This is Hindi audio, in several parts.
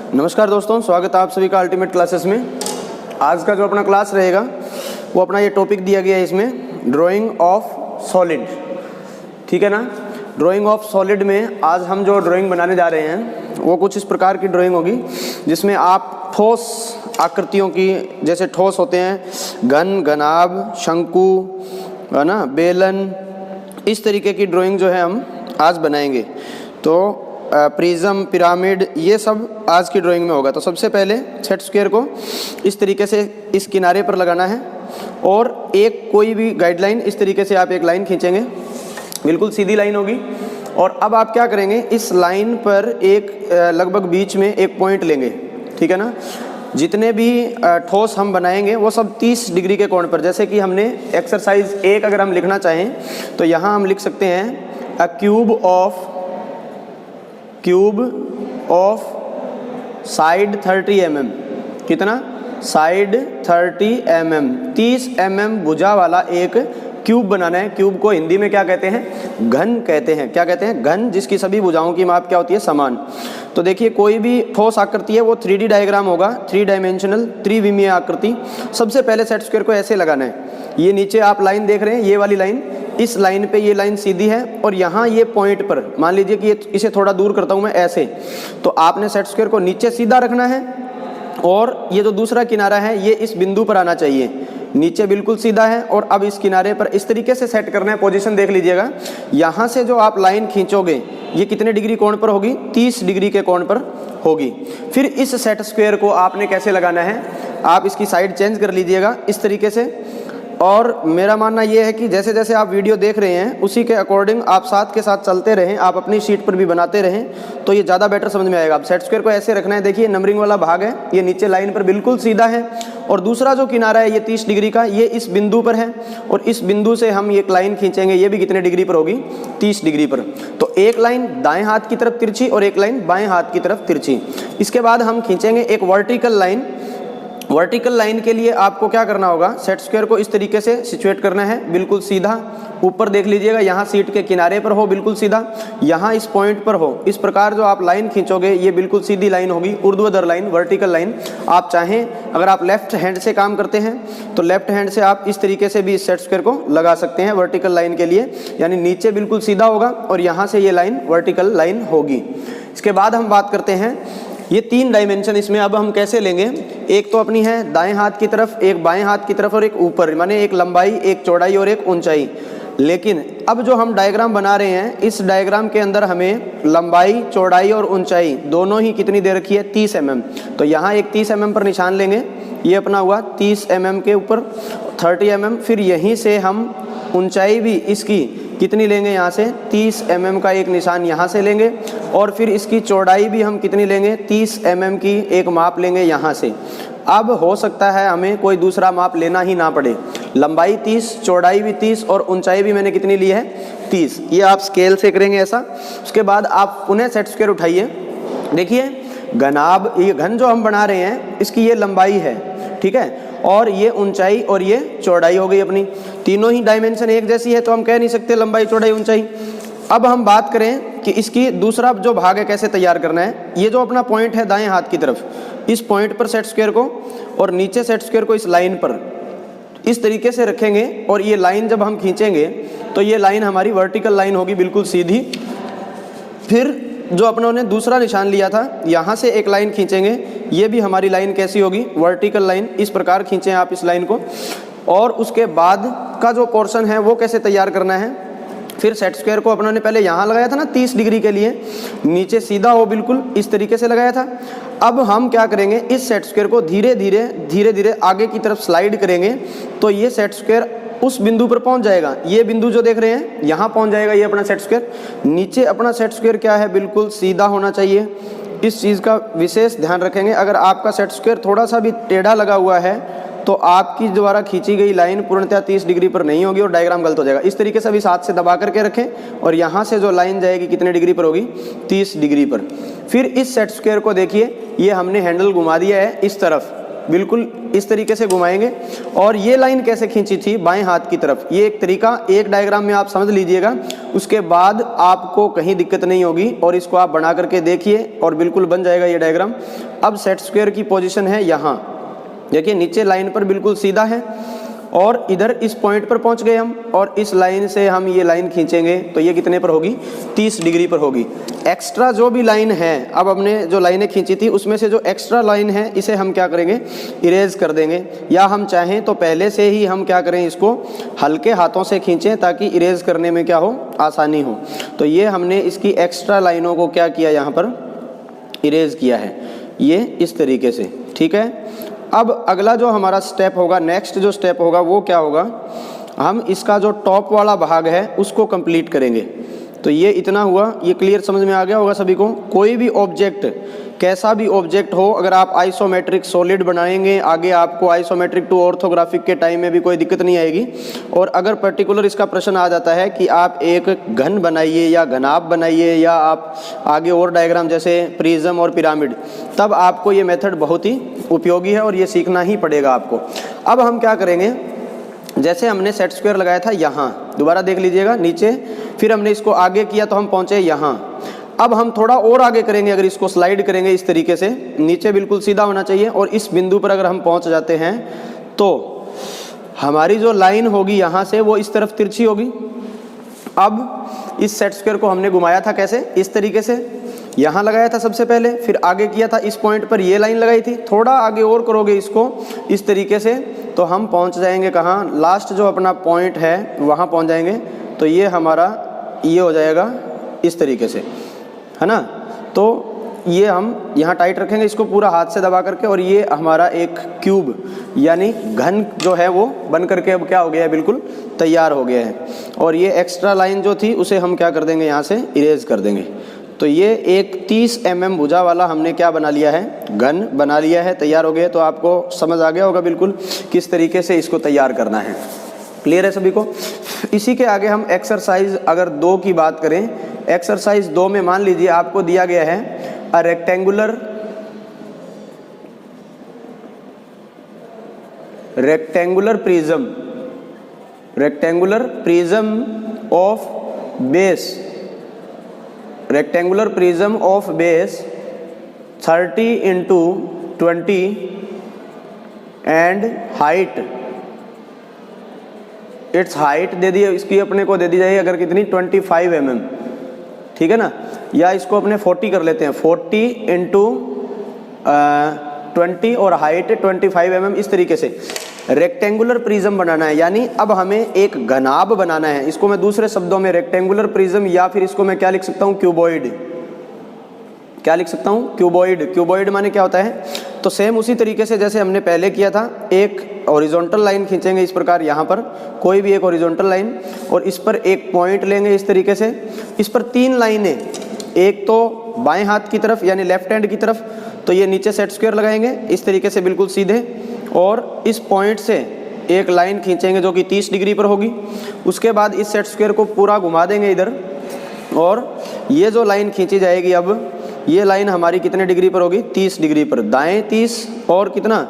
नमस्कार दोस्तों, स्वागत है आप सभी का अल्टीमेट क्लासेस में। आज का जो अपना क्लास रहेगा वो अपना ये टॉपिक दिया गया है इसमें, ड्राइंग ऑफ सॉलिड। ठीक है ना। ड्राइंग ऑफ सॉलिड में आज हम जो ड्राइंग बनाने जा रहे हैं वो कुछ इस प्रकार की ड्राइंग होगी जिसमें आप ठोस आकृतियों की, जैसे ठोस होते हैं घन, घनाभ, शंकु, है ना, बेलन, इस तरीके की ड्राइंग जो है हम आज बनाएंगे। तो प्रिज्म, पिरामिड, ये सब आज की ड्राइंग में होगा। तो सबसे पहले सेट स्क्वायर को इस तरीके से इस किनारे पर लगाना है और एक कोई भी गाइडलाइन इस तरीके से आप एक लाइन खींचेंगे, बिल्कुल सीधी लाइन होगी। और अब आप क्या करेंगे, इस लाइन पर एक लगभग बीच में एक पॉइंट लेंगे। ठीक है ना। जितने भी ठोस हम बनाएंगे वो सब 30 डिग्री के कोण पर, जैसे कि हमने एक्सरसाइज 1 अगर हम लिखना चाहें तो यहाँ हम लिख सकते हैं अ क्यूब ऑफ साइड 30 mm। कितना? साइड 30 mm, 30 mm भुजा वाला एक क्यूब बनाना है। क्यूब को हिंदी में क्या कहते हैं? घन कहते हैं। क्या कहते हैं? घन, जिसकी सभी भुजाओं की माप क्या होती है? समान। तो देखिए, कोई भी ठोस आकृति है वो 3D डायग्राम होगा, 3 डायमेंशनल, त्रिविमीय आकृति। सबसे पहले सेट स्क्वायर को ऐसे लगाना है। ये नीचे आप लाइन देख रहे हैं, ये वाली लाइन, इस लाइन पे ये लाइन सीधी है और यहाँ ये पॉइंट पर मान लीजिए कि इसे थोड़ा दूर करता हूँ मैं ऐसे, तो आपने सेट स्क्वायर को नीचे सीधा रखना है और ये जो दूसरा किनारा है ये इस बिंदु पर आना चाहिए। नीचे बिल्कुल सीधा है और अब इस किनारे पर इस तरीके से सेट करना है। पोजीशन देख लीजिएगा, यहाँ से जो आप लाइन खींचोगे ये कितने डिग्री कोण पर होगी? 30 डिग्री के कोण पर होगी। फिर इस सेट स्क्वायर को आपने कैसे लगाना है, आप इसकी साइड चेंज कर लीजिएगा इस तरीके से। और मेरा मानना ये है कि जैसे जैसे आप वीडियो देख रहे हैं उसी के अकॉर्डिंग आप साथ के साथ चलते रहें, आप अपनी शीट पर भी बनाते रहें तो ये ज़्यादा बेटर समझ में आएगा। अब सेट स्क्वायर को ऐसे रखना है। देखिए, नंबरिंग वाला भाग है, ये नीचे लाइन पर बिल्कुल सीधा है और दूसरा जो किनारा है ये 30 डिग्री का, ये इस बिंदु पर है और इस बिंदु से हम एक लाइन खींचेंगे, ये भी कितने डिग्री पर होगी? 30 डिग्री पर। तो एक लाइन दाएँ हाथ की तरफ तिरछी और एक लाइन बाएँ हाथ की तरफ तिरछी। इसके बाद हम खींचेंगे एक वर्टिकल लाइन। वर्टिकल लाइन के लिए आपको क्या करना होगा, सेट स्क्वायर को इस तरीके से सिचुएट करना है, बिल्कुल सीधा। ऊपर देख लीजिएगा, यहाँ सीट के किनारे पर हो, बिल्कुल सीधा, यहाँ इस पॉइंट पर हो। इस प्रकार जो आप लाइन खींचोगे ये बिल्कुल सीधी लाइन होगी, ऊर्ध्वाधर लाइन, वर्टिकल लाइन। आप चाहें, अगर आप लेफ्ट हैंड से काम करते हैं तो लेफ्ट हैंड से आप इस तरीके से भी इस सेट स्क्वायर को लगा सकते हैं वर्टिकल लाइन के लिए, यानी नीचे बिल्कुल सीधा होगा और यहाँ से ये लाइन वर्टिकल लाइन होगी। इसके बाद हम बात करते हैं ये 3 डायमेंशन इसमें अब हम कैसे लेंगे। एक तो अपनी है दाएं हाथ की तरफ, एक बाएं हाथ की तरफ और एक ऊपर, माने एक लंबाई, एक चौड़ाई और एक ऊंचाई। लेकिन अब जो हम डायग्राम बना रहे हैं इस डायग्राम के अंदर हमें लंबाई, चौड़ाई और ऊंचाई दोनों ही कितनी दे रखी है? 30 mm। तो यहाँ एक 30 mm पर निशान लेंगे, ये अपना हुआ 30 mm के ऊपर 30 mm। फिर यहीं से हम ऊंचाई भी इसकी कितनी लेंगे? यहाँ से 30 mm का एक निशान यहाँ से लेंगे और फिर इसकी चौड़ाई भी हम कितनी लेंगे? 30 mm की एक माप लेंगे यहाँ से। अब हो सकता है हमें कोई दूसरा माप लेना ही ना पड़े। लंबाई 30, चौड़ाई भी 30 और ऊंचाई भी मैंने कितनी ली है? 30। ये आप स्केल से करेंगे ऐसा। उसके बाद आप पुनः सेट स्क्वायर उठाइए। देखिए, घनाभ, ये घन जो हम बना रहे हैं इसकी ये लंबाई है, ठीक है, और ये ऊंचाई और ये चौड़ाई हो गई अपनी। तीनों ही डायमेंशन एक जैसी है तो हम कह नहीं सकते लंबाई, चौड़ाई, ऊंचाई। अब हम बात करें कि इसकी दूसरा जो भाग है कैसे तैयार करना है। ये जो अपना पॉइंट है दाएं हाथ की तरफ, इस पॉइंट पर सेट स्क्वायर को और नीचे सेट स्क्वायर को इस लाइन पर इस तरीके से रखेंगे और ये लाइन जब हम खींचेंगे तो ये लाइन हमारी वर्टिकल लाइन होगी, बिल्कुल सीधी। फिर जो अपनों ने दूसरा निशान लिया था, यहाँ से एक लाइन खींचेंगे, ये भी हमारी लाइन कैसी होगी? Vertical line. इस प्रकार खींचें आप इस लाइन को। और उसके बाद का जो पोर्शन है वो कैसे तैयार करना है। फिर सेट स्क्वायर को अपनों ने पहले यहाँ लगाया था ना 30 डिग्री के लिए, नीचे सीधा हो, बिल्कुल इस तरीके से लगाया था। अब हम क्या करेंगे, इस सेट स्क्वायर को धीरे धीरे आगे की तरफ स्लाइड करेंगे तो ये सेट स्क्वायर उस बिंदु पर पहुंच जाएगा। ये बिंदु जो देख रहे हैं यहाँ पहुंच जाएगा ये अपना सेट स्क्वायर। नीचे अपना सेट स्क्वायर क्या है? बिल्कुल सीधा होना चाहिए। इस चीज़ का विशेष ध्यान रखेंगे। अगर आपका सेट स्क्वायर थोड़ा सा भी टेढ़ा लगा हुआ है तो आपकी द्वारा खींची गई लाइन पूर्णतः 30 डिग्री पर नहीं होगी और डायग्राम गलत हो जाएगा। इस तरीके से भी हाथ से दबा करके रखें और यहाँ से जो लाइन जाएगी कितने डिग्री पर होगी? 30 डिग्री पर। फिर इस सेट स्क्वायर को देखिए, ये हमने हैंडल घुमा दिया है इस तरफ, बिल्कुल इस तरीके से घुमाएंगे। और ये लाइन कैसे खींची थी बाएं हाथ की तरफ, ये एक तरीका एक डायग्राम में आप समझ लीजिएगा, उसके बाद आपको कहीं दिक्कत नहीं होगी। और इसको आप बना करके देखिए और बिल्कुल बन जाएगा ये डायग्राम। अब सेट स्क्वायर की पोजीशन है यहाँ, देखिए नीचे लाइन पर बिल्कुल सीधा है और इधर इस पॉइंट पर पहुंच गए हम, और इस लाइन से हम ये लाइन खींचेंगे तो ये कितने पर होगी, 30 डिग्री पर होगी। एक्स्ट्रा जो भी लाइन है, अब हमने जो लाइनें खींची थी उसमें से जो एक्स्ट्रा लाइन है इसे हम क्या करेंगे, इरेज कर देंगे। या हम चाहें तो पहले से ही हम क्या करें, इसको हल्के हाथों से खींचें ताकि इरेज करने में क्या हो, आसानी हो। तो ये हमने इसकी एक्स्ट्रा लाइनों को क्या किया, यहाँ पर इरेज किया है, ये इस तरीके से, ठीक है। अब अगला जो हमारा स्टेप होगा, नेक्स्ट जो स्टेप होगा वो क्या होगा, हम इसका जो टॉप वाला भाग है उसको कंप्लीट करेंगे। तो ये इतना हुआ, ये क्लियर समझ में आ गया होगा सभी को। कोई भी ऑब्जेक्ट, कैसा भी ऑब्जेक्ट हो, अगर आप आइसोमेट्रिक सॉलिड बनाएंगे, आगे आपको आइसोमेट्रिक टू ऑर्थोग्राफिक के टाइम में भी कोई दिक्कत नहीं आएगी। और अगर पर्टिकुलर इसका प्रश्न आ जाता है कि आप एक घन बनाइए या घनाभ बनाइए, या आप आगे और डायग्राम जैसे प्रिज्म और पिरामिड, तब आपको ये मेथड बहुत ही उपयोगी है और ये सीखना ही पड़ेगा आपको। अब हम क्या करेंगे, जैसे हमने सेट स्क्वायर लगाया था यहाँ, दोबारा देख लीजिएगा नीचे, फिर हमने इसको आगे किया तो हम पहुँचे यहाँ। अब हम थोड़ा और आगे करेंगे, अगर इसको स्लाइड करेंगे इस तरीके से, नीचे बिल्कुल सीधा होना चाहिए, और इस बिंदु पर अगर हम पहुँच जाते हैं तो हमारी जो लाइन होगी यहाँ से वो इस तरफ तिरछी होगी। अब इस सेट स्क्वायर को हमने घुमाया था कैसे, इस तरीके से, यहाँ लगाया था सबसे पहले, फिर आगे किया था इस पॉइंट पर ये लाइन लगाई थी, थोड़ा आगे और करोगे इसको इस तरीके से तो हम पहुँच जाएंगे कहाँ, लास्ट जो अपना पॉइंट है वहाँ पहुँच जाएंगे। तो ये हमारा ये हो जाएगा इस तरीके से, है ना। तो ये हम यहाँ टाइट रखेंगे इसको पूरा हाथ से दबा करके, और ये हमारा एक क्यूब यानी घन जो है वो बन करके अब क्या हो गया है, बिल्कुल तैयार हो गया है। और ये एक्स्ट्रा लाइन जो थी उसे हम क्या कर देंगे, यहाँ से इरेज कर देंगे। तो ये एक 30 mm भुजा वाला हमने क्या बना लिया है, घन बना लिया है, तैयार हो गया। तो आपको समझ आ गया होगा बिल्कुल किस तरीके से इसको तैयार करना है। क्लियर है सभी को। इसी के आगे हम एक्सरसाइज अगर 2 की बात करें, एक्सरसाइज 2 में मान लीजिए आपको दिया गया है a rectangular prism of base 30 into 20 and height, it's height दे दी, इसकी अपने को दे दी जाएगी अगर कितनी, 25 mm, ठीक है ना। या इसको अपने 40 कर लेते हैं, 40 into 20 और हाइट 25 mm, इस तरीके से रेक्टेंगुलर प्रिज्म बनाना है। यानी अब हमें एक घनाभ बनाना है। इसको मैं दूसरे शब्दों में रेक्टेंगुलर प्रिज्म, या फिर इसको मैं क्या लिख सकता हूँ, क्यूबॉइड। क्या लिख सकता हूँ, क्यूबॉइड। क्यूबॉइड माने क्या होता है, तो सेम उसी तरीके से जैसे हमने पहले किया था, एक हॉरिजॉन्टल लाइन खींचेंगे इस प्रकार, यहाँ पर कोई भी एक हॉरिजॉन्टल लाइन, और इस पर एक पॉइंट लेंगे इस तरीके से। इस पर 3 लाइनें, एक तो बाएं हाथ की तरफ यानी लेफ्ट हैंड की तरफ, तो ये नीचे सेट स्क्वायर लगाएंगे इस तरीके से बिल्कुल सीधे, और इस पॉइंट से एक लाइन खींचेंगे जो कि 30 डिग्री पर होगी। उसके बाद इस सेट स्क्वायर को पूरा घुमा देंगे इधर, और ये जो लाइन खींची जाएगी, अब ये लाइन हमारी कितने डिग्री पर होगी, 30 डिग्री पर। दाएं 30 और कितना,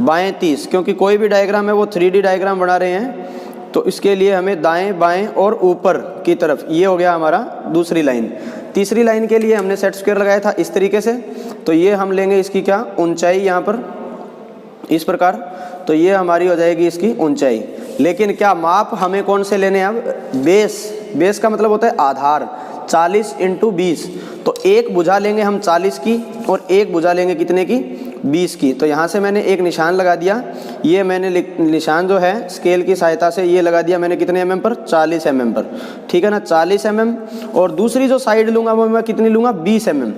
बाएं 30, क्योंकि कोई भी डायग्राम है वो 3D डायग्राम बना रहे हैं, तो इसके लिए हमें दाएं बाएं और ऊपर की तरफ, ये हो गया हमारा दूसरी लाइन। तीसरी लाइन के लिए हमने सेट स्क्वायर लगाया था इस तरीके से, तो ये हम लेंगे इसकी क्या, ऊंचाई, यहाँ पर इस प्रकार, तो ये हमारी हो जाएगी इसकी ऊंचाई। लेकिन क्या माप हमें कौन से लेने हैं, अब बेस का मतलब होता है आधार, 40 into 20, तो एक भुजा लेंगे हम 40 की और एक भुजा लेंगे कितने की, 20 की। तो यहाँ से मैंने एक निशान लगा दिया, ये मैंने निशान जो है स्केल की सहायता से ये लगा दिया मैंने कितने mm पर, 40 mm पर, ठीक है ना, 40 mm। और दूसरी जो साइड लूँगा वो मैं कितनी लूँगा, 20 mm।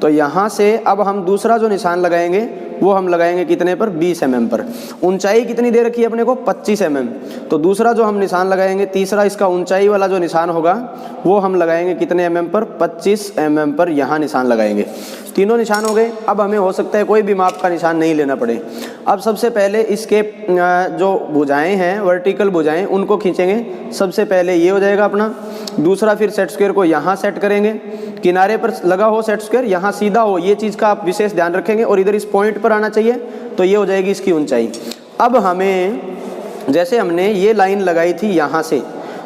तो यहाँ से अब हम दूसरा जो निशान लगाएंगे वो हम लगाएंगे कितने पर, 20 mm पर। ऊंचाई कितनी दे रखी है अपने को, 25 mm। तो दूसरा जो हम निशान लगाएंगे, तीसरा इसका ऊंचाई वाला जो निशान होगा वो हम लगाएंगे कितने mm पर, 25 mm पर, यहाँ निशान लगाएंगे। तीनों निशान हो गए। अब हमें हो सकता है कोई भी माप का निशान नहीं लेना पड़े। अब सबसे पहले इसके जो भुजाएं हैं, वर्टिकल भुजाएं, उनको खींचेंगे। सबसे पहले ये हो जाएगा अपना। दूसरा फिर सेट स्क्वायर को यहाँ सेट करेंगे, किनारे पर लगा हो सेट स्क्वायर, यहाँ सीधा हो, ये चीज़ का आप विशेष ध्यान रखेंगे। और इधर इस पॉइंट पर आना चाहिए, तो ये हो जाएगी इसकी ऊंचाई। अब हमें, जैसे हमने ये लाइन लगाई थी यहाँ से,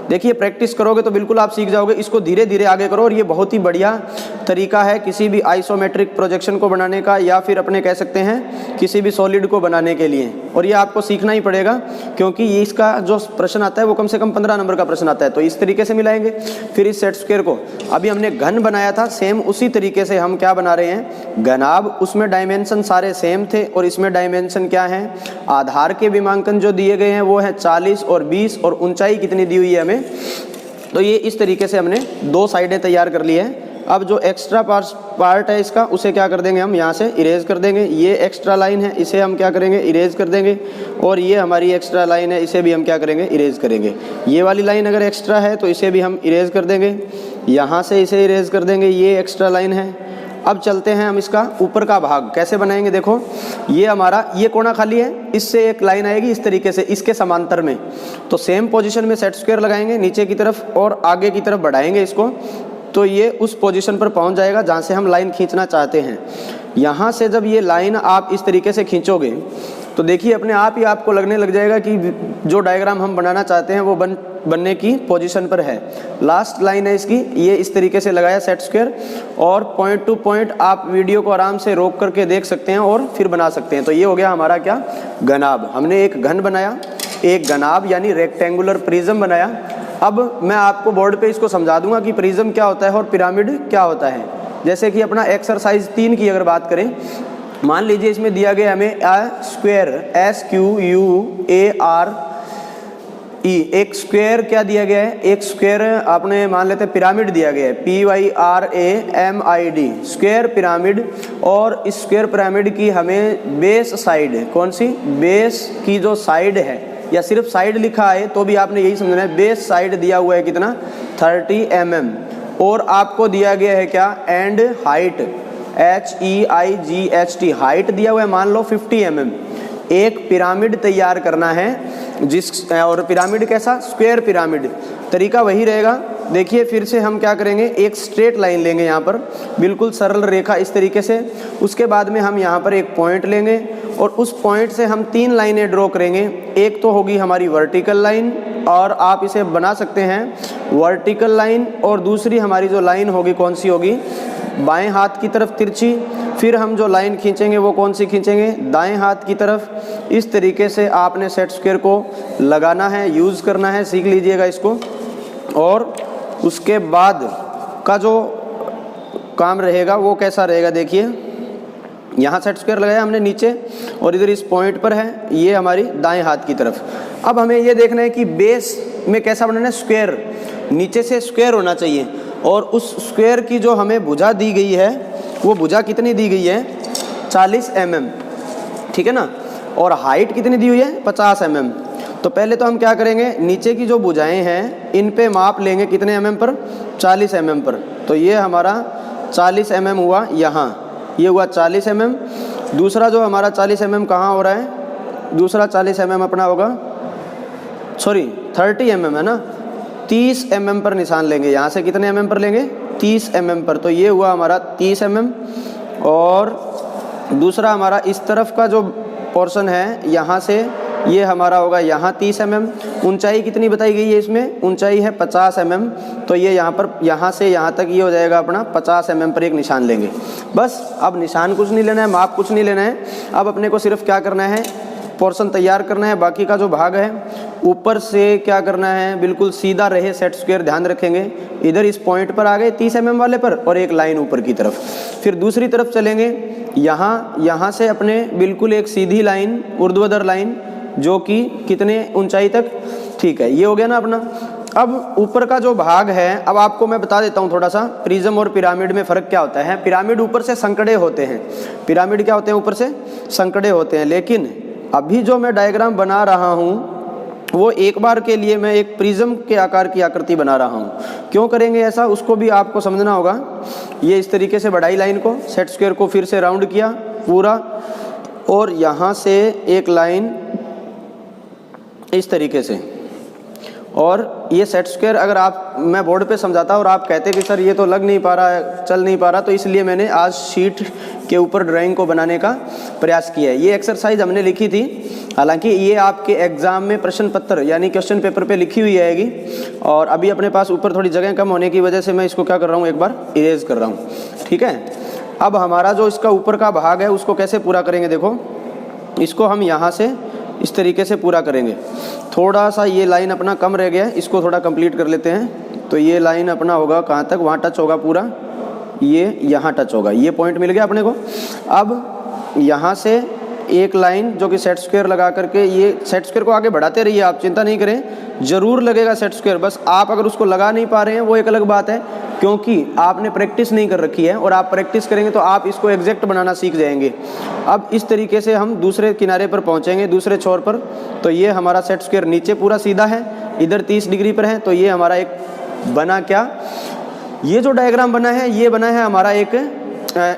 देखिए प्रैक्टिस करोगे तो बिल्कुल आप सीख जाओगे। इसको धीरे धीरे आगे करो, और ये बहुत ही बढ़िया तरीका है किसी भी आइसोमेट्रिक प्रोजेक्शन को बनाने का, या फिर अपने कह सकते हैं किसी भी सॉलिड को बनाने के लिए। और ये आपको सीखना ही पड़ेगा, क्योंकि ये इसका जो प्रश्न आता है वो कम से कम 15 नंबर का प्रश्न आता है। तो इस तरीके से मिलाएंगे। फिर इस सेट स्क्वायर को, अभी हमने घन बनाया था, सेम उसी तरीके से हम क्या बना रहे हैं, घनाभ। उसमें डायमेंशन सारे सेम थे, और इसमें डायमेंशन क्या है, आधार के विमांकन जो दिए गए हैं वो है 40 और 20, और ऊंचाई कितनी दी हुई है हमें। तो ये इस तरीके से हमने दो साइडें तैयार कर ली है। अब जो एक्स्ट्रा पार्ट है इसका, उसे क्या कर देंगे हम, यहाँ से इरेज कर देंगे। ये एक्स्ट्रा लाइन है, इसे हम क्या करेंगे, इरेज कर देंगे। और ये हमारी एक्स्ट्रा लाइन है, इसे भी हम क्या करेंगे, इरेज करेंगे। ये वाली लाइन अगर एक्स्ट्रा है तो इसे भी हम इरेज कर देंगे, यहाँ से इसे इरेज कर देंगे। ये एक्स्ट्रा लाइन है। अब चलते हैं हम इसका ऊपर का भाग कैसे बनाएंगे। देखो ये हमारा, ये कोना खाली है, इससे एक लाइन आएगी इस तरीके से, इसके समांतर में। तो सेम पोजीशन में सेट स्क्वायर लगाएंगे नीचे की तरफ, और आगे की तरफ बढ़ाएंगे इसको, तो ये उस पोजीशन पर पहुंच जाएगा जहां से हम लाइन खींचना चाहते हैं। यहाँ से जब ये लाइन आप इस तरीके से खींचोगे तो देखिए अपने आप ही आपको लगने लग जाएगा कि जो डायग्राम हम बनाना चाहते हैं वो बनने की पोजीशन पर है। लास्ट लाइन है इसकी, ये इस तरीके से लगाया सेट स्क्वायर, और पॉइंट टू पॉइंट आप वीडियो को आराम से रोक करके देख सकते हैं और फिर बना सकते हैं। तो ये हो गया हमारा क्या, घनाभ। हमने एक घन बनाया, एक घनाभ यानी रेक्टेंगुलर प्रिज्म बनाया। अब मैं आपको बोर्ड पे इसको समझा दूंगा कि प्रिज्म क्या होता है और पिरामिड क्या होता है। जैसे कि अपना एक्सरसाइज 3 की अगर बात करें, मान लीजिए इसमें दिया गया हमें स्क्वायर, SQUARE, एक स्क्वायर क्या दिया गया है, एक स्क्वायर आपने मान लेते हैं पिरामिड दिया गया है, PYRAMID, स्क्वायर पिरामिड। और इस स्क्वायर पिरामिड की हमें बेस साइड, कौन सी, बेस की जो साइड है, या सिर्फ साइड लिखा है तो भी आपने यही समझना है, बेस साइड दिया हुआ है कितना, 30 mm। और आपको दिया गया है क्या, एंड हाइट, HEIGHT, हाइट दिया हुआ है मान लो 50 mm। एक पिरामिड तैयार करना है, और पिरामिड कैसा, स्क्वायर पिरामिड। तरीका वही रहेगा। देखिए फिर से हम क्या करेंगे, एक स्ट्रेट लाइन लेंगे यहाँ पर, बिल्कुल सरल रेखा इस तरीके से। उसके बाद में हम यहाँ पर एक पॉइंट लेंगे, और उस पॉइंट से हम 3 लाइनें ड्रॉ करेंगे। एक तो होगी हमारी वर्टिकल लाइन, और आप इसे बना सकते हैं वर्टिकल लाइन, और दूसरी हमारी जो लाइन होगी कौन सी होगी, बाएं हाथ की तरफ तिरछी। फिर हम जो लाइन खींचेंगे वो कौन सी खींचेंगे, दाएं हाथ की तरफ। इस तरीके से आपने सेट स्क्वायर को लगाना है, यूज़ करना है, सीख लीजिएगा इसको। और उसके बाद का जो काम रहेगा वो कैसा रहेगा, देखिए यहाँ सेट स्क्वायर लगाया हमने नीचे, और इधर इस पॉइंट पर है, ये हमारी दाएं हाथ की तरफ। अब हमें ये देखना है कि बेस में कैसा बनाना है, स्क्वायर, नीचे से स्क्वायर होना चाहिए। और उस स्क्वायर की जो हमें भुजा दी गई है वो भुजा कितनी दी गई है, 40 mm, ठीक है ना। और हाइट कितनी दी हुई है, 50 mm। तो पहले तो हम क्या करेंगे, नीचे की जो भुजाएं हैं इन पे माप लेंगे, कितने mm पर, 40 mm पर। तो ये हमारा 40 mm हुआ यहाँ, ये हुआ 40 mm। दूसरा जो हमारा 40 mm कहाँ हो रहा है, दूसरा 40 mm अपना होगा, सॉरी 30 mm है ना, 30 mm पर निशान लेंगे। यहाँ से कितने mm पर लेंगे, 30 mm पर। तो ये हुआ हमारा 30 mm। और दूसरा हमारा इस तरफ का जो पोर्शन है, यहाँ से ये हमारा होगा यहाँ 30 mm। ऊंचाई कितनी बताई गई है इसमें, ऊंचाई है 50 mm। तो ये यहाँ पर, यहाँ से यहाँ तक ये हो जाएगा अपना 50 mm पर एक निशान लेंगे। बस अब निशान कुछ नहीं लेना है, माप कुछ नहीं लेना है। अब अपने को सिर्फ क्या करना है, पोर्शन तैयार करना है। बाकी का जो भाग है ऊपर से क्या करना है, बिल्कुल सीधा रहे सेट स्क्वायर, ध्यान रखेंगे। इधर इस पॉइंट पर आ गए 30 mm वाले पर, और एक लाइन ऊपर की तरफ। फिर दूसरी तरफ चलेंगे, यहाँ से अपने बिल्कुल एक सीधी लाइन, ऊर्ध्वाधर लाइन, जो कि कितने ऊंचाई तक, ठीक है, ये हो गया ना अपना। अब ऊपर का जो भाग है, अब आपको मैं बता देता हूँ थोड़ा सा, प्रिज्म और पिरामिड में फ़र्क क्या होता है। पिरामिड ऊपर से संकड़े होते हैं, पिरामिड क्या होते हैं, ऊपर से संकड़े होते हैं। लेकिन अभी जो मैं डायग्राम बना रहा हूँ वो एक बार के लिए मैं एक प्रिज्म के आकार की आकृति बना रहा हूँ। क्यों करेंगे ऐसा, उसको भी आपको समझना होगा। ये इस तरीके से बढ़ाई लाइन को, सेट स्क्वायर को फिर से राउंड किया पूरा, और यहाँ से एक लाइन इस तरीके से, और ये सेट स्क्वायर अगर आप मैं बोर्ड पे समझाता और आप कहते कि सर ये तो लग नहीं पा रहा है, चल नहीं पा रहा, तो इसलिए मैंने आज शीट के ऊपर ड्राइंग को बनाने का प्रयास किया है। ये एक्सरसाइज हमने लिखी थी, हालांकि ये आपके एग्ज़ाम में प्रश्न पत्र यानी क्वेश्चन पेपर पे लिखी हुई आएगी, और अभी अपने पास ऊपर थोड़ी जगह कम होने की वजह से मैं इसको क्या कर रहा हूँ, एक बार इरेज कर रहा हूँ। ठीक है, अब हमारा जो इसका ऊपर का भाग है उसको कैसे पूरा करेंगे, देखो इसको हम यहाँ से इस तरीके से पूरा करेंगे। थोड़ा सा ये लाइन अपना कम रह गया है, इसको थोड़ा कंप्लीट कर लेते हैं। तो ये लाइन अपना होगा कहाँ तक, वहाँ टच होगा पूरा, ये यहाँ टच होगा, ये पॉइंट मिल गया अपने को। अब यहाँ से एक लाइन जो कि सेट स्क्वायर लगा करके, ये सेट स्क्वायर को आगे बढ़ाते रहिए, आप चिंता नहीं करें, ज़रूर लगेगा सेट स्क्वायर। बस आप अगर उसको लगा नहीं पा रहे हैं वो एक अलग बात है, क्योंकि आपने प्रैक्टिस नहीं कर रखी है, और आप प्रैक्टिस करेंगे तो आप इसको एग्जैक्ट बनाना सीख जाएंगे। अब इस तरीके से हम दूसरे किनारे पर पहुंचेंगे, दूसरे छोर पर, तो ये हमारा सेट स्क्वायर नीचे पूरा सीधा है, इधर 30 डिग्री पर है, तो ये हमारा एक बना क्या, ये जो डायग्राम बना है ये बना है हमारा एक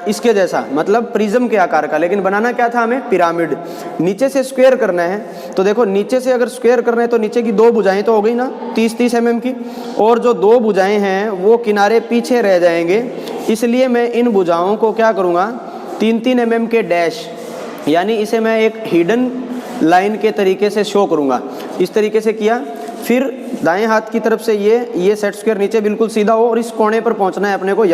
इसके जैसा, मतलब प्रिज्म के आकार का, लेकिन बनाना क्या था हमें, पिरामिड। नीचे से स्क्वायर करना है, तो देखो नीचे से अगर स्क्वायर करना है तो नीचे की दो भुजाएं तो हो गई ना 30-30 mm की, और जो दो भुजाएं हैं वो किनारे पीछे रह जाएंगे, इसलिए मैं इन भुजाओं को क्या करूँगा, 3-3 mm के डैश, यानी इसे मैं एक हिडन लाइन के तरीके से शो करूँगा। इस तरीके से किया, फिर दाएँ हाथ की तरफ से ये सेट स्क्वायर नीचे बिल्कुल सीधा हो, और इस कोने पर पहुँचना है अपने को,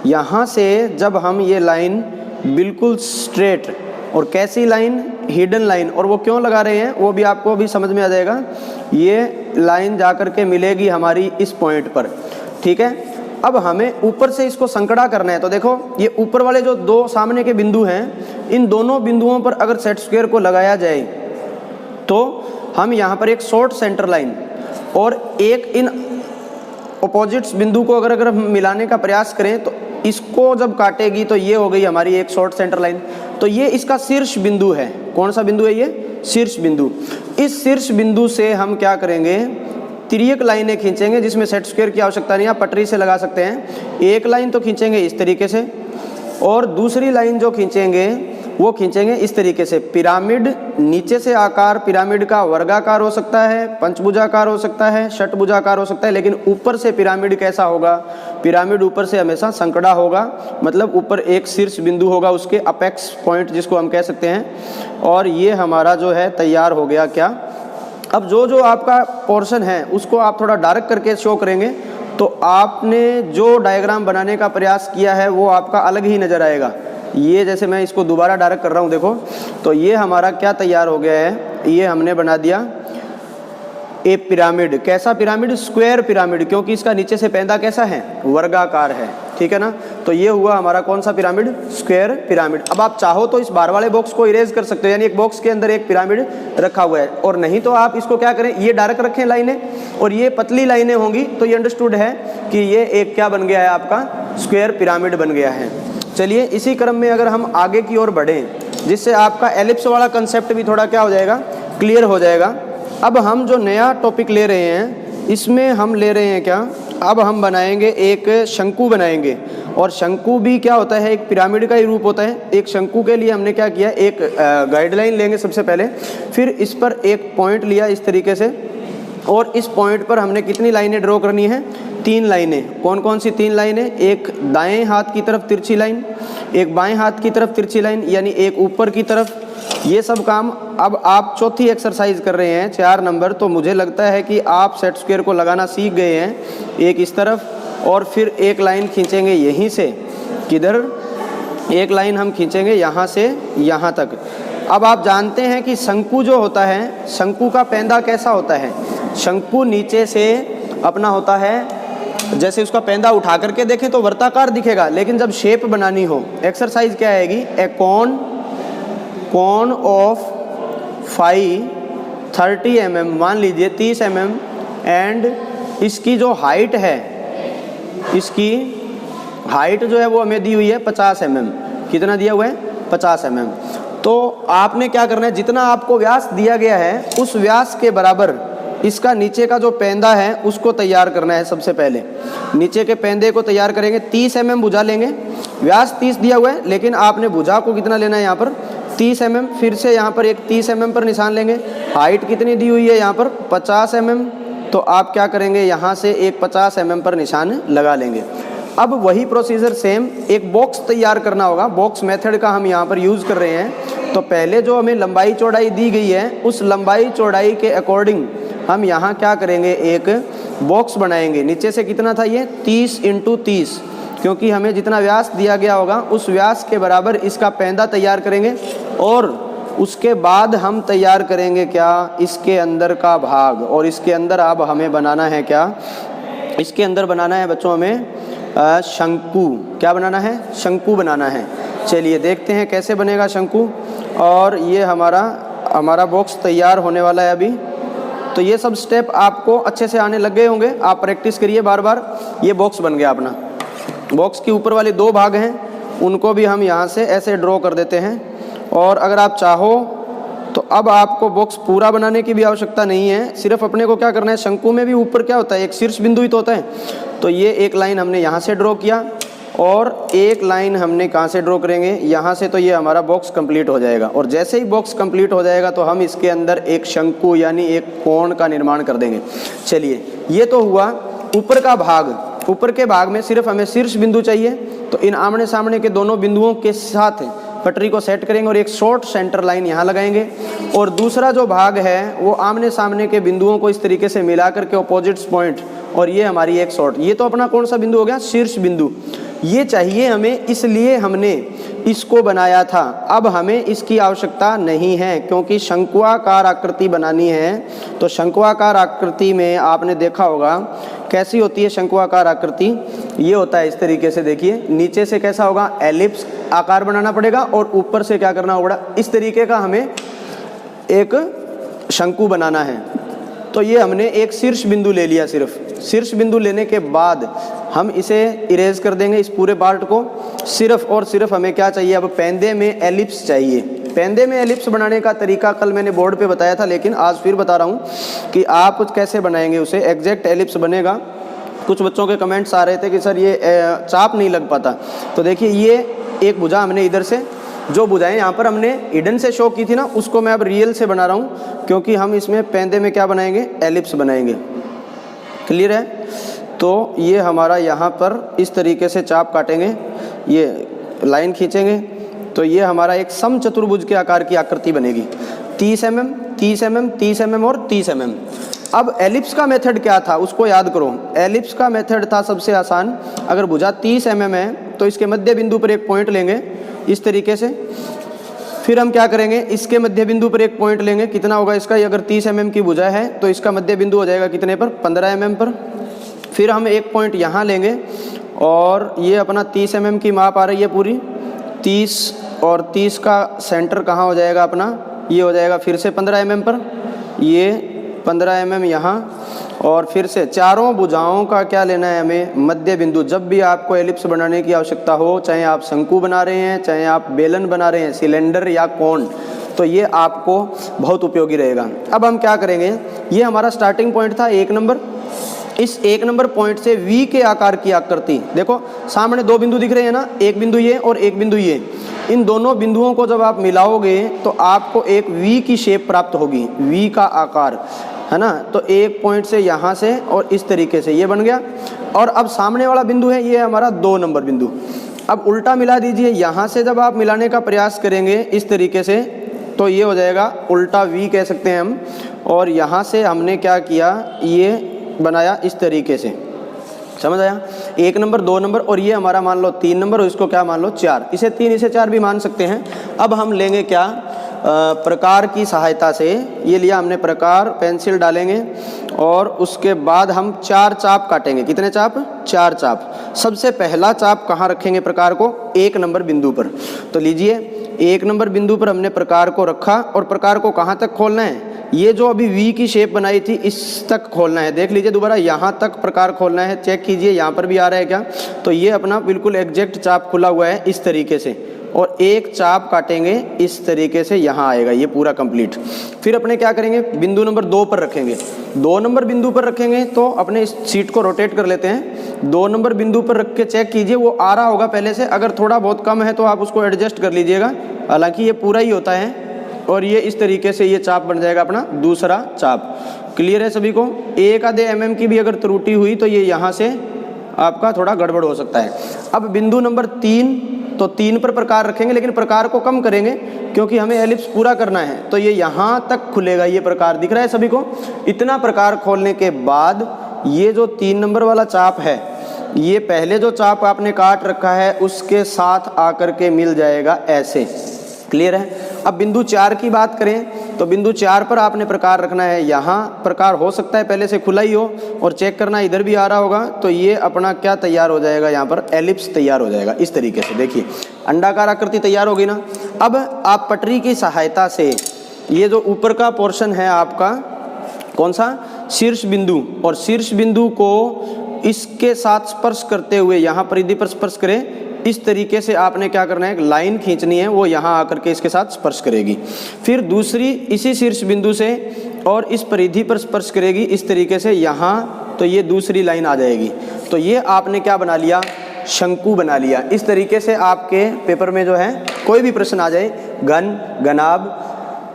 यहाँ से जब हम ये लाइन बिल्कुल स्ट्रेट, और कैसी लाइन, हिडन लाइन, और वो क्यों लगा रहे हैं वो भी आपको भी समझ में आ जाएगा। ये लाइन जा कर के मिलेगी हमारी इस पॉइंट पर। ठीक है, अब हमें ऊपर से इसको संकड़ा करना है, तो देखो ये ऊपर वाले जो दो सामने के बिंदु हैं, इन दोनों बिंदुओं पर अगर सेट स्क्वायर को लगाया जाए तो हम यहाँ पर एक शॉर्ट सेंटर लाइन और एक इन अपोजिट्स बिंदु को अगर हम मिलाने का प्रयास करें तो इसको जब काटेगी तो ये हो गई हमारी एक शॉर्ट सेंटर लाइन। तो ये इसका शीर्ष बिंदु है। कौन सा बिंदु है ये? शीर्ष बिंदु। इस शीर्ष बिंदु से हम क्या करेंगे, तिर्यक लाइनें खींचेंगे, जिसमें सेट स्क्वायर की आवश्यकता नहीं, आप पटरी से लगा सकते हैं। एक लाइन तो खींचेंगे इस तरीके से, और दूसरी लाइन जो खींचेंगे वो खींचेंगे इस तरीके से। पिरामिड, नीचे से आकार पिरामिड का वर्गाकार हो सकता है, पंचभुजाकार हो सकता है, षटभुजाकार हो सकता है, लेकिन ऊपर से पिरामिड कैसा होगा? पिरामिड ऊपर से हमेशा संकड़ा होगा, मतलब ऊपर एक शीर्ष बिंदु होगा, उसके अपेक्स पॉइंट जिसको हम कह सकते हैं। और ये हमारा जो है तैयार हो गया क्या। अब जो जो आपका पोर्शन है उसको आप थोड़ा डार्क करके शो करेंगे तो आपने जो डायग्राम बनाने का प्रयास किया है वो आपका अलग ही नज़र आएगा। ये जैसे मैं इसको दोबारा डायरेक्ट कर रहा हूँ, देखो तो ये हमारा क्या तैयार हो गया है, ये हमने बना दिया ए पिरामिड। कैसा पिरामिड? स्क्वायर पिरामिड, क्योंकि इसका नीचे से पैदा कैसा है? वर्गाकार है, ठीक है ना। तो ये हुआ हमारा कौन सा पिरामिड? Square pyramid. अब आप चाहो तो इस बार वाले बॉक्स को इरेज कर सकते हो, यानी एक बॉक्स के अंदर एक पिरामिड रखा हुआ है, और नहीं तो आप इसको क्या करें, ये डायरेक्ट रखें लाइनें, और ये पतली लाइनें होंगी, तो ये अंडरस्टूड है कि ये एक क्या बन गया है, आपका स्क्वायर पिरामिड बन गया है। चलिए इसी क्रम में अगर हम आगे की ओर बढ़ें, जिससे आपका एलिप्स वाला कंसेप्ट भी थोड़ा क्या हो जाएगा, क्लियर हो जाएगा। अब हम जो नया टॉपिक ले रहे हैं इसमें हम ले रहे हैं क्या, अब हम बनाएंगे एक शंकु बनाएंगे, और शंकु भी क्या होता है, एक पिरामिड का ही रूप होता है। एक शंकु के लिए हमने क्या किया, एक गाइडलाइन लेंगे सबसे पहले, फिर इस पर एक पॉइंट लिया इस तरीके से, और इस पॉइंट पर हमने कितनी लाइनें ड्रॉ करनी है? 3 लाइनें। कौन कौन सी 3 लाइनें? एक दाएं हाथ की तरफ तिरछी लाइन, एक बाएं हाथ की तरफ तिरछी लाइन, यानी एक ऊपर की तरफ। ये सब काम अब आप चौथी एक्सरसाइज कर रहे हैं 4 नंबर, तो मुझे लगता है कि आप सेट स्क्वायर को लगाना सीख गए हैं। एक इस तरफ, और फिर एक लाइन खींचेंगे यहीं से, किधर? एक लाइन हम खींचेंगे यहाँ से यहाँ तक। अब आप जानते हैं कि शंकु जो होता है, शंकु का पैदा कैसा होता है? शंकु नीचे से अपना होता है, जैसे उसका पैदा उठा करके देखें तो वर्ताकार दिखेगा, लेकिन जब शेप बनानी हो, एक्सरसाइज क्या आएगी, ए कॉन ऑफ 30 mm, मान लीजिए 30 mm, एंड इसकी जो हाइट है, इसकी हाइट जो है वो हमें दी हुई है 50 mm। कितना दिया हुआ है? 50 mm। तो आपने क्या करना है, जितना आपको व्यास दिया गया है उस व्यास के बराबर इसका नीचे का जो पैंदा है उसको तैयार करना है। सबसे पहले नीचे के पैंदे को तैयार करेंगे, 30 mm भुजा लेंगे। व्यास 30 दिया हुआ है, लेकिन आपने भुजा को कितना लेना है यहाँ पर? 30 mm, फिर से यहाँ पर एक 30 mm पर निशान लेंगे। हाइट कितनी दी हुई है यहाँ पर 50 mm, तो आप क्या करेंगे यहाँ से एक 50 mm पर निशान लगा लेंगे। अब वही प्रोसीजर सेम, एक बॉक्स तैयार करना होगा। बॉक्स मेथड का हम यहाँ पर यूज़ कर रहे हैं। तो पहले जो हमें लंबाई चौड़ाई दी गई है उस लंबाई चौड़ाई के अकॉर्डिंग हम यहाँ क्या करेंगे, एक बॉक्स बनाएंगे। नीचे से कितना था ये 30 × 30, क्योंकि हमें जितना व्यास दिया गया होगा उस व्यास के बराबर इसका पैंदा तैयार करेंगे और उसके बाद हम तैयार करेंगे क्या, इसके अंदर का भाग। और इसके अंदर अब हमें बनाना है क्या, इसके अंदर बनाना है बच्चों हमें शंकु। क्या बनाना है, शंकु बनाना है। चलिए देखते हैं कैसे बनेगा शंकु। और ये हमारा बॉक्स तैयार होने वाला है अभी। तो ये सब स्टेप आपको अच्छे से आने लग गए होंगे, आप प्रैक्टिस करिए बार बार। ये बॉक्स बन गया अपना। बॉक्स के ऊपर वाले 2 भाग हैं उनको भी हम यहाँ से ऐसे ड्रॉ कर देते हैं। और अगर आप चाहो तो अब आपको बॉक्स पूरा बनाने की भी आवश्यकता नहीं है, सिर्फ अपने को क्या करना है, शंकु में भी ऊपर क्या होता है, एक शीर्ष बिंदु ही तो होता है। तो ये एक लाइन हमने यहाँ से ड्रॉ किया और एक लाइन हमने कहाँ से ड्रॉ करेंगे, यहाँ से। तो ये हमारा बॉक्स कंप्लीट हो जाएगा। और जैसे ही बॉक्स कंप्लीट हो जाएगा तो हम इसके अंदर एक शंकु यानी एक कोण का निर्माण कर देंगे। चलिए ये तो हुआ ऊपर का भाग। ऊपर के भाग में सिर्फ हमें शीर्ष बिंदु चाहिए, तो इन आमने सामने के दोनों बिंदुओं के साथ पटरी को सेट करेंगे और एक शॉर्ट सेंटर लाइन यहाँ लगाएंगे। और दूसरा जो भाग है वो आमने सामने के बिंदुओं को इस तरीके से मिला करके अपोजिट्स पॉइंट, और ये हमारी एक शॉर्ट। ये तो अपना कौन सा बिंदु हो गया, शीर्ष बिंदु। ये चाहिए हमें, इसलिए हमने इसको बनाया था। अब हमें इसकी आवश्यकता नहीं है क्योंकि शंक्वाकार आकृति बनानी है। तो शंक्वाकार आकृति में आपने देखा होगा कैसी होती है शंक्वाकार आकृति। ये होता है इस तरीके से, देखिए नीचे से कैसा होगा, एलिप्स आकार बनाना पड़ेगा और ऊपर से क्या करना होगा, इस तरीके का हमें एक शंकु बनाना है। तो ये हमने एक शीर्ष बिंदु ले लिया। सिर्फ शीर्ष बिंदु लेने के बाद हम इसे इरेज कर देंगे इस पूरे पार्ट को। सिर्फ और सिर्फ हमें क्या चाहिए, अब पेंदे में एलिप्स चाहिए। पेंदे में एलिप्स बनाने का तरीका कल मैंने बोर्ड पे बताया था, लेकिन आज फिर बता रहा हूँ कि आप कैसे बनाएंगे उसे। एग्जैक्ट एलिप्स बनेगा। कुछ बच्चों के कमेंट्स आ रहे थे कि सर ये चाप नहीं लग पाता। तो देखिए ये एक भुजा हमने इधर से, जो भुजाएं यहाँ पर हमने हिडन से शो की थी ना, उसको मैं अब रियल से बना रहा हूँ क्योंकि हम इसमें पेंदे में क्या बनाएंगे, एलिप्स बनाएंगे। क्लियर है। तो ये हमारा यहाँ पर इस तरीके से चाप काटेंगे, ये लाइन खींचेंगे, तो ये हमारा एक समचतुर्भुज के आकार की आकृति बनेगी। 30 mm, 30 mm, 30 mm और 30 mm। अब एलिप्स का मेथड क्या था उसको याद करो। एलिप्स का मेथड था सबसे आसान। अगर भुजा 30 mm है तो इसके मध्य बिंदु पर एक पॉइंट लेंगे इस तरीके से। फिर हम क्या करेंगे, इसके मध्य बिंदु पर एक पॉइंट लेंगे। कितना होगा इसका, ये अगर 30 mm की भुजा है तो इसका मध्य बिंदु हो जाएगा कितने पर, 15 mm पर। फिर हम एक पॉइंट यहाँ लेंगे और ये अपना 30 mm की माप आ रही है पूरी। 30 और 30 का सेंटर कहाँ हो जाएगा अपना, ये हो जाएगा फिर से 15 mm पर। ये 15 mm यहाँ, और फिर से चारों भुजाओं का क्या लेना है हमें, मध्य बिंदु। जब भी आपको एलिप्स बनाने की आवश्यकता हो, चाहे आप शंकु बना रहे हैं, चाहे आप बेलन बना रहे हैं, सिलेंडर या कोन, तो ये आपको बहुत उपयोगी रहेगा। अब हम क्या करेंगे, ये हमारा स्टार्टिंग पॉइंट था 1 नंबर। इस 1 नंबर पॉइंट से वी के आकार की आकृति, देखो सामने 2 बिंदु दिख रहे हैं ना, एक बिंदु ये और एक बिंदु ये। इन दोनों बिंदुओं को जब आप मिलाओगे तो आपको एक वी की शेप प्राप्त होगी, वी का आकार, है ना। तो एक पॉइंट से यहाँ से और इस तरीके से ये बन गया। और अब सामने वाला बिंदु है ये हमारा 2 नंबर बिंदु। अब उल्टा मिला दीजिए, यहाँ से जब आप मिलाने का प्रयास करेंगे इस तरीके से तो ये हो जाएगा उल्टा वी कह सकते हैं हम। और यहाँ से हमने क्या किया, ये बनाया इस तरीके से, समझ आया। 1 नंबर, 2 नंबर और ये हमारा मान लो 3 नंबर और इसको क्या मान लो 4। इसे 3 इसे 4 भी मान सकते हैं। अब हम लेंगे क्या, प्रकार की सहायता से। ये लिया हमने प्रकार, पेंसिल डालेंगे और उसके बाद हम 4 चाप काटेंगे। कितने चाप, 4 चाप। सबसे पहला चाप कहाँ रखेंगे प्रकार को, 1 नंबर बिंदु पर। तो लीजिए 1 नंबर बिंदु पर हमने प्रकार को रखा और प्रकार को कहाँ तक खोलना है, ये जो अभी वी की शेप बनाई थी इस तक खोलना है। देख लीजिए दोबारा, यहाँ तक प्रकार खोलना है। चेक कीजिए यहाँ पर भी आ रहा है क्या। तो ये अपना बिल्कुल एग्जैक्ट चाप खुला हुआ है इस तरीके से। और एक चाप काटेंगे इस तरीके से, यहाँ आएगा ये पूरा कंप्लीट। फिर अपने क्या करेंगे, बिंदु नंबर 2 पर रखेंगे। 2 नंबर बिंदु पर रखेंगे तो अपने इस शीट को रोटेट कर लेते हैं। 2 नंबर बिंदु पर रख के चेक कीजिए, वो आ रहा होगा पहले से, अगर थोड़ा बहुत कम है तो आप उसको एडजस्ट कर लीजिएगा, हालांकि ये पूरा ही होता है। और ये इस तरीके से ये चाप बन जाएगा अपना दूसरा चाप। क्लियर है सभी को? 1 आधे mm की भी अगर त्रुटि हुई तो ये यहाँ से आपका थोड़ा गड़बड़ हो सकता है। अब बिंदु नंबर 3, तो 3 पर प्रकार रखेंगे, लेकिन प्रकार को कम करेंगे क्योंकि हमें एलिप्स पूरा करना है। तो ये यहाँ तक खुलेगा, ये प्रकार दिख रहा है सभी को। इतना प्रकार खोलने के बाद ये जो 3 नंबर वाला चाप है, ये पहले जो चाप आपने काट रखा है उसके साथ आकर के मिल जाएगा ऐसे। क्लियर है? अब बिंदु 4 की बात करें तो बिंदु 4 पर आपने प्रकार रखना है। यहाँ प्रकार हो सकता है पहले से खुला ही हो और चेक करना इधर भी आ रहा होगा, तो ये अपना क्या तैयार हो जाएगा, यहाँ पर एलिप्स तैयार हो जाएगा इस तरीके से। देखिए अंडाकार आकृति तैयार होगी ना। अब आप पटरी की सहायता से ये जो ऊपर का पोर्शन है आपका कौन सा, शीर्ष बिंदु, और शीर्ष बिंदु को इसके साथ स्पर्श करते हुए यहाँ परिधि पर स्पर्श करें, इस तरीके से आपने क्या करना है, एक लाइन खींचनी है, वो यहाँ आकर के इसके साथ स्पर्श करेगी। फिर दूसरी इसी शीर्ष बिंदु से और इस परिधि पर स्पर्श करेगी इस तरीके से यहाँ, तो ये दूसरी लाइन आ जाएगी। तो ये आपने क्या बना लिया, शंकु बना लिया। इस तरीके से आपके पेपर में जो है कोई भी प्रश्न आ जाए, घन, घनाभ,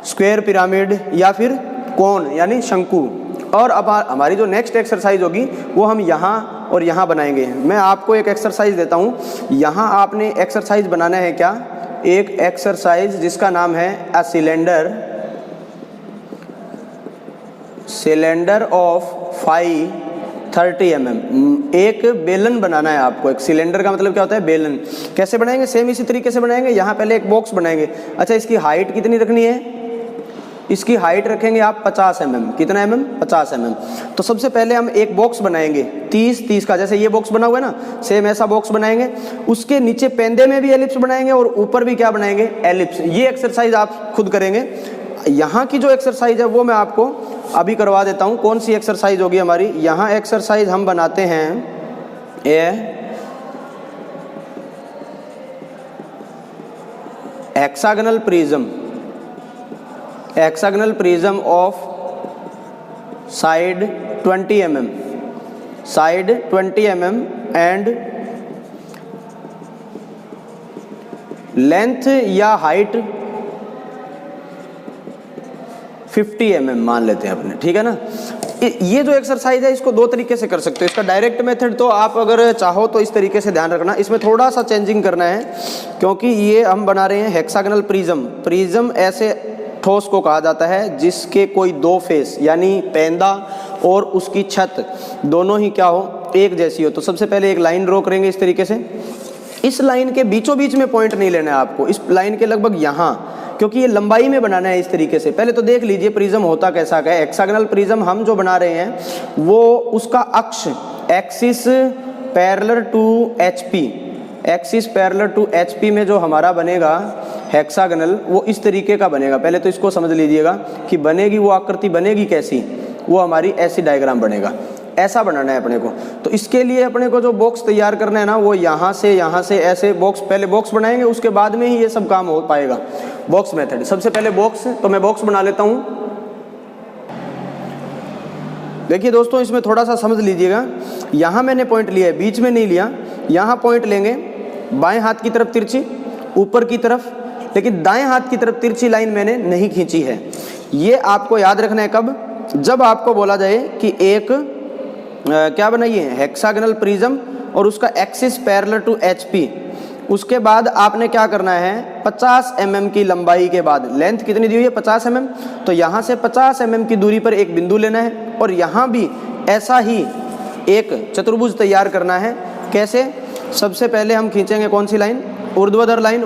स्क्वायर पिरामिड या फिर कोण यानी शंकु। और अब हमारी जो नेक्स्ट एक्सरसाइज होगी वो हम यहाँ और यहाँ बनाएंगे। मैं आपको एक एक्सरसाइज देता हूँ, यहाँ आपने एक्सरसाइज बनाना है क्या, एक एक्सरसाइज जिसका नाम है अ सिलेंडर ऑफ 530 mm। एक बेलन बनाना है आपको। एक सिलेंडर का मतलब क्या होता है, बेलन। कैसे बनाएंगे, सेम इसी तरीके से बनाएंगे। यहाँ पहले एक बॉक्स बनाएंगे। अच्छा, इसकी हाइट कितनी रखनी है, इसकी हाइट रखेंगे आप 50 mm। कितना mm, 50 mm। तो सबसे पहले हम एक बॉक्स बनाएंगे 30-30 का, जैसे ये बॉक्स बना हुआ है ना, सेम ऐसा बॉक्स बनाएंगे। उसके नीचे पेंदे में भी एलिप्स बनाएंगे और ऊपर भी क्या बनाएंगे, एलिप्स। ये एक्सरसाइज आप खुद करेंगे। यहाँ की जो एक्सरसाइज है वो मैं आपको अभी करवा देता हूँ। कौन सी एक्सरसाइज होगी हमारी, यहाँ एक्सरसाइज हम बनाते हैं hexagonal prism of side 20 mm, side 20 mm and length या हाइट 50 mm मान लेते हैं अपने, ठीक है ना। ये जो एक्सरसाइज है इसको 2 तरीके से कर सकते हो। इसका डायरेक्ट मेथड तो आप अगर चाहो तो इस तरीके से ध्यान रखना, इसमें थोड़ा सा चेंजिंग करना है क्योंकि ये हम बना रहे हैं हेक्सागोनल प्रिज्म। ऐसे ठोस को कहा जाता है जिसके कोई 2 फेस यानी पेंदा और उसकी छत दोनों ही क्या हो, एक जैसी हो। तो सबसे पहले एक लाइन ड्रॉ करेंगे इस तरीके से। इस लाइन के बीचों बीच में पॉइंट नहीं लेना है आपको, इस लाइन के लगभग यहाँ, क्योंकि ये लंबाई में बनाना है इस तरीके से। पहले तो देख लीजिए प्रिज्म होता कैसा है। हेक्सागोनल प्रिज्म हम जो बना रहे हैं वो उसका अक्ष axis parallel to HP, axis parallel to HP में जो हमारा बनेगा हेक्सागोनल वो इस तरीके का बनेगा। पहले तो इसको समझ लीजिएगा कि बनेगी वो आकृति बनेगी कैसी, वो हमारी ऐसी डायग्राम बनेगा। ऐसा बनाना है अपने को। तो इसके लिए अपने को जो बॉक्स तैयार करना है ना, वो यहाँ से ऐसे बॉक्स, पहले बॉक्स बनाएंगे उसके बाद में ही ये सब काम हो पाएगा। बॉक्स मेथड, सबसे पहले बॉक्स, तो मैं बॉक्स बना लेता हूँ। देखिए दोस्तों, इसमें थोड़ा सा समझ लीजिएगा। यहाँ मैंने पॉइंट लिया है, बीच में नहीं लिया। यहाँ पॉइंट लेंगे बाएं हाथ की तरफ तिरछी, ऊपर की तरफ, लेकिन दाएं हाथ की तरफ तिरछी लाइन मैंने नहीं खींची है। ये आपको याद रखना है कब, जब आपको बोला जाए कि एक क्या बनाइए, हेक्सागोनल प्रिज्म और उसका एक्सिस पैरेलल टू HP। उसके बाद आपने क्या करना है, 50 mm की लंबाई के बाद, लेंथ कितनी दी हुई है 50 mm, तो यहाँ से 50 mm की दूरी पर एक बिंदु लेना है और यहाँ भी ऐसा ही एक चतुर्भुज तैयार करना है। कैसे, सबसे पहले हम खींचेंगे कौन सी लाइन, ऊर्ध्वाधर लाइन,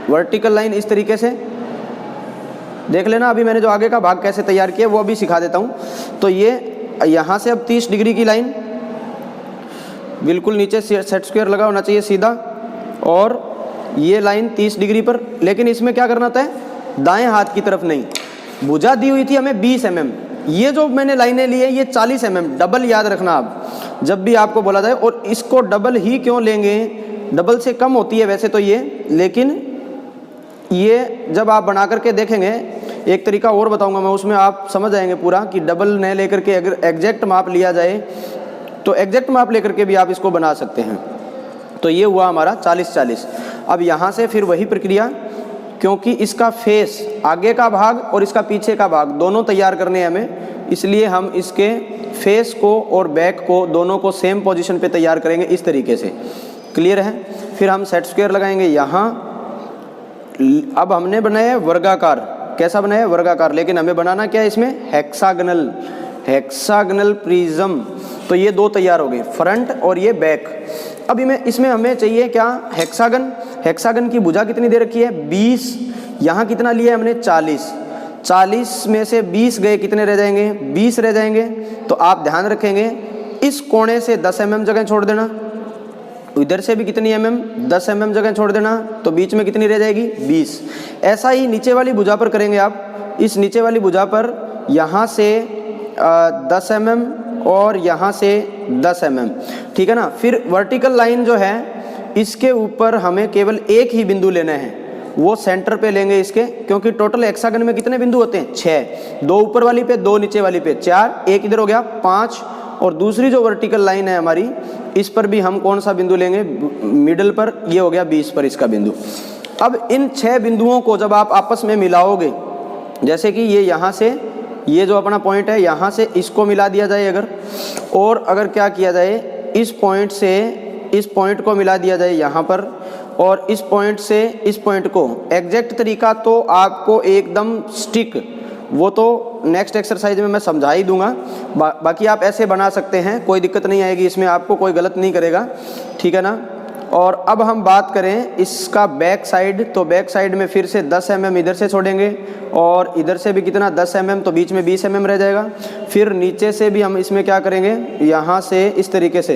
वर्टिकल लाइन इस तरीके से। देख लेना अभी मैंने जो आगे का भाग कैसे तैयार किया वो अभी सिखा देता हूँ। तो ये यहाँ से अब 30 डिग्री की लाइन, बिल्कुल नीचे सेट स्क्वायर लगा होना चाहिए सीधा, और ये लाइन 30 डिग्री पर। लेकिन इसमें क्या करना था, दाएं हाथ की तरफ नहीं, भुजा दी हुई थी हमें 20 mm, ये जो मैंने लाइनें ली है ये 40 mm। डबल याद रखना आप जब भी आपको बोला जाए। और इसको डबल ही क्यों लेंगे, डबल से कम होती है वैसे तो ये, लेकिन ये जब आप बना करके देखेंगे, एक तरीका और बताऊंगा मैं, उसमें आप समझ जाएंगे पूरा कि डबल न लेकर के अगर एग्जैक्ट माप लिया जाए तो एग्जैक्ट माप लेकर के भी आप इसको बना सकते हैं। तो ये हुआ हमारा 40-40। अब यहाँ से फिर वही प्रक्रिया, क्योंकि इसका फेस आगे का भाग और इसका पीछे का भाग दोनों तैयार करने हैं हमें, इसलिए हम इसके फेस को और बैक को दोनों को सेम पोजीशन पे तैयार करेंगे इस तरीके से। क्लियर है? फिर हम सेट स्क्वायर लगाएंगे यहाँ। अब हमने बनाया वर्गाकार, कैसा बनाया? वर्गाकार, लेकिन हमें बनाना क्या है इसमें? Hexagonal, hexagonal prism. तो ये दो तैयार हो गए, फ्रंट और ये बैक। अब इसमें हमें चाहिए क्या? हेक्सागन। हेक्सागन की भुजा कितनी दे रखी है? 20। यहाँ कितना लिया है हमने? 40। 40 में से 20 गए, कितने रह जाएंगे? 20 रह जाएंगे। तो आप ध्यान रखेंगे इस कोने से 10 mm जगह छोड़ देना, इधर से भी कितनी mm? 10 mm जगह छोड़ देना, तो बीच में कितनी रह जाएगी? 20। ऐसा ही नीचे वाली भुजा पर करेंगे आप। इस नीचे वाली भुजा पर यहाँ से 10 mm और यहाँ से 10 mm, ठीक है ना। फिर वर्टिकल लाइन जो है इसके ऊपर हमें केवल एक ही बिंदु लेना है, वो सेंटर पे लेंगे इसके, क्योंकि टोटल हेक्सागन में कितने बिंदु होते हैं? 6। 2 ऊपर वाली पे, 2 नीचे वाली पे, 4, एक इधर हो गया 5। और दूसरी जो वर्टिकल लाइन है हमारी, इस पर भी हम कौन सा बिंदु लेंगे? मिडल पर, ये हो गया 20 पर इसका बिंदु। अब इन 6 बिंदुओं को जब आप आपस में मिलाओगे, जैसे कि ये यहाँ से, ये जो अपना पॉइंट है यहाँ से इसको मिला दिया जाए अगर, और अगर क्या किया जाए, इस पॉइंट से इस पॉइंट को मिला दिया जाए यहाँ पर, और इस पॉइंट से इस पॉइंट को, एग्जैक्ट तरीका तो आपको एकदम स्टिक, वो तो नेक्स्ट एक्सरसाइज में मैं समझा ही दूंगा। बाकी आप ऐसे बना सकते हैं, कोई दिक्कत नहीं आएगी इसमें, आपको कोई गलत नहीं करेगा, ठीक है ना। और अब हम बात करें इसका बैक साइड, तो बैक साइड में फिर से 10 mm इधर से छोड़ेंगे, और इधर से भी कितना? 10 mm, तो बीच में 20 mm रह जाएगा। फिर नीचे से भी हम इसमें क्या करेंगे? यहाँ से इस तरीके से,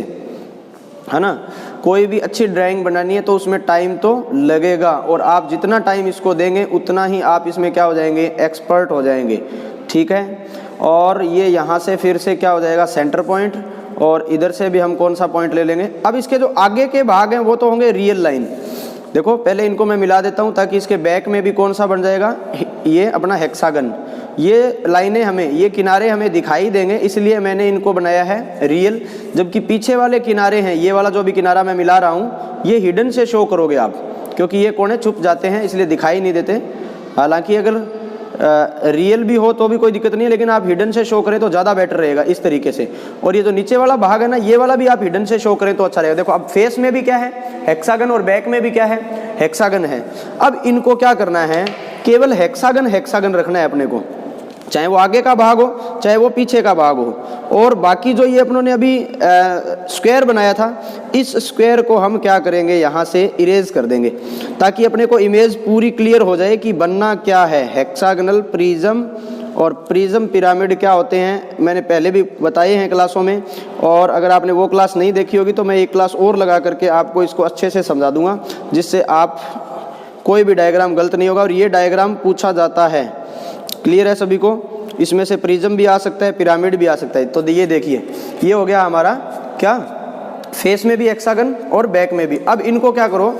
है ना। कोई भी अच्छी ड्राइंग बनानी है तो उसमें टाइम तो लगेगा, और आप जितना टाइम इसको देंगे उतना ही आप इसमें क्या हो जाएंगे? एक्सपर्ट हो जाएंगे, ठीक है। और ये यहाँ से फिर से क्या हो जाएगा? Centre point. और इधर से भी हम कौन सा पॉइंट ले लेंगे? अब इसके जो आगे के भाग हैं वो तो होंगे रियल लाइन। देखो पहले इनको मैं मिला देता हूँ ताकि इसके बैक में भी कौन सा बन जाएगा? ये अपना हेक्सागन। ये लाइनें हमें, ये किनारे हमें दिखाई देंगे, इसलिए मैंने इनको बनाया है रियल। जबकि पीछे वाले किनारे हैं, ये वाला जो भी किनारा मैं मिला रहा हूँ, ये हिडन से शो करोगे आप, क्योंकि ये कोने छुप जाते हैं इसलिए दिखाई नहीं देते। हालांकि अगर रियल भी हो तो भी कोई दिक्कत नहीं है, लेकिन आप हिडन से शो करें तो ज़्यादा बेटर रहेगा इस तरीके से। और ये जो नीचे वाला भाग है ना, ये वाला भी आप हिडन से शो करें तो अच्छा रहेगा। देखो अब फेस में भी क्या है? हेक्सागन, और बैक में भी क्या है? हेक्सागन है। अब इनको क्या करना है? केवल हेक्सागन हेक्सागन रखना है अपने को, चाहे वो आगे का भाग हो चाहे वो पीछे का भाग हो। और बाकी जो ये अपनों ने अभी स्क्वायर बनाया था, इस स्क्वायर को हम क्या करेंगे? यहाँ से इरेज कर देंगे, ताकि अपने को इमेज पूरी क्लियर हो जाए कि बनना क्या है। हेक्सागनल प्रिज्म और प्रिज्म पिरामिड क्या होते हैं मैंने पहले भी बताए हैं क्लासों में, और अगर आपने वो क्लास नहीं देखी होगी तो मैं एक क्लास और लगा करके आपको इसको अच्छे से समझा दूंगा, जिससे आप कोई भी डायग्राम गलत नहीं होगा। और ये डायग्राम पूछा जाता है, क्लियर है सभी को? इसमें से प्रिज्म भी आ सकता है, पिरामिड भी आ सकता है। तो ये देखिए, ये हो गया हमारा क्या? फेस में भी हेक्सागन और बैक में भी। अब इनको क्या करो?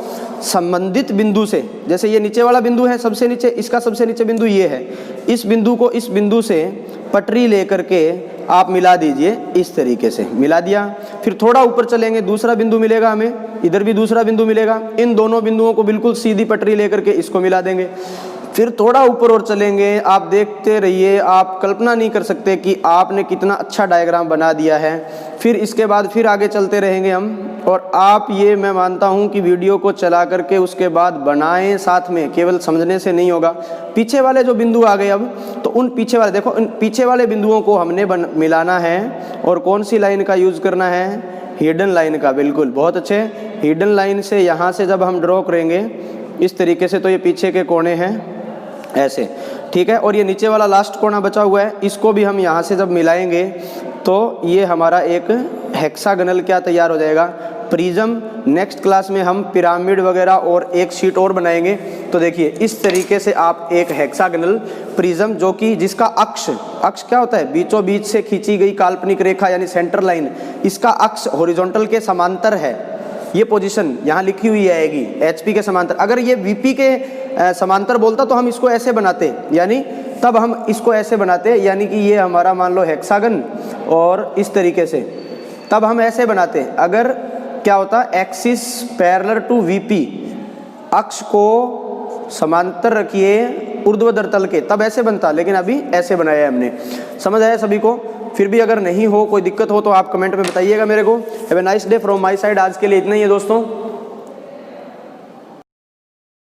संबंधित बिंदु से, जैसे ये नीचे वाला बिंदु है सबसे नीचे, इसका सबसे नीचे बिंदु ये है, इस बिंदु को इस बिंदु से पटरी लेकर के आप मिला दीजिए, इस तरीके से मिला दिया। फिर थोड़ा ऊपर चलेंगे, दूसरा बिंदु मिलेगा हमें, इधर भी दूसरा बिंदु मिलेगा। इन दोनों बिंदुओं को बिल्कुल सीधी पटरी लेकर के इसको मिला देंगे। फिर थोड़ा ऊपर और चलेंगे, आप देखते रहिए, आप कल्पना नहीं कर सकते कि आपने कितना अच्छा डायग्राम बना दिया है। फिर इसके बाद फिर आगे चलते रहेंगे हम, और आप ये मैं मानता हूँ कि वीडियो को चला करके उसके बाद बनाएं साथ में, केवल समझने से नहीं होगा। पीछे वाले जो बिंदु आ गए अब, तो उन पीछे वाले, देखो उन पीछे वाले बिंदुओं को हमने मिलाना है, और कौन सी लाइन का यूज़ करना है? हिडन लाइन का। बिल्कुल, बहुत अच्छे। हिडन लाइन से यहाँ से जब हम ड्रॉ करेंगे इस तरीके से, तो ये पीछे के कोने हैं ऐसे, ठीक है। और ये नीचे वाला लास्ट कोना बचा हुआ है, इसको भी हम यहाँ से जब मिलाएंगे तो ये हमारा एक हेक्सागनल क्या तैयार हो जाएगा? प्रिज्म। नेक्स्ट क्लास में हम पिरामिड वगैरह और एक शीट और बनाएंगे। तो देखिए इस तरीके से आप एक हेक्सागनल प्रिज्म, जो कि जिसका अक्ष क्या होता है? बीचों बीच से खींची गई काल्पनिक रेखा यानी सेंटर लाइन, इसका अक्ष हॉरिजॉन्टल के समांतर है, ये पोजीशन यहाँ लिखी हुई आएगी HP के समांतर। अगर ये VP के समांतर बोलता तो हम इसको ऐसे बनाते, यानी तब हम इसको ऐसे बनाते, यानी कि ये हमारा मान लो हेक्सागन और इस तरीके से, तब हम ऐसे बनाते। अगर क्या होता, एक्सिस पैरेलल टू VP, अक्ष को समांतर रखिए ऊर्ध्वाधर तल के, तब ऐसे बनता, लेकिन अभी ऐसे बनाया है हमने। समझ आया सभी को? फिर भी अगर नहीं हो, कोई दिक्कत हो तो आप कमेंट में बताइएगा मेरे को। Have a nice day from my side. आज के लिए इतना ही है दोस्तों।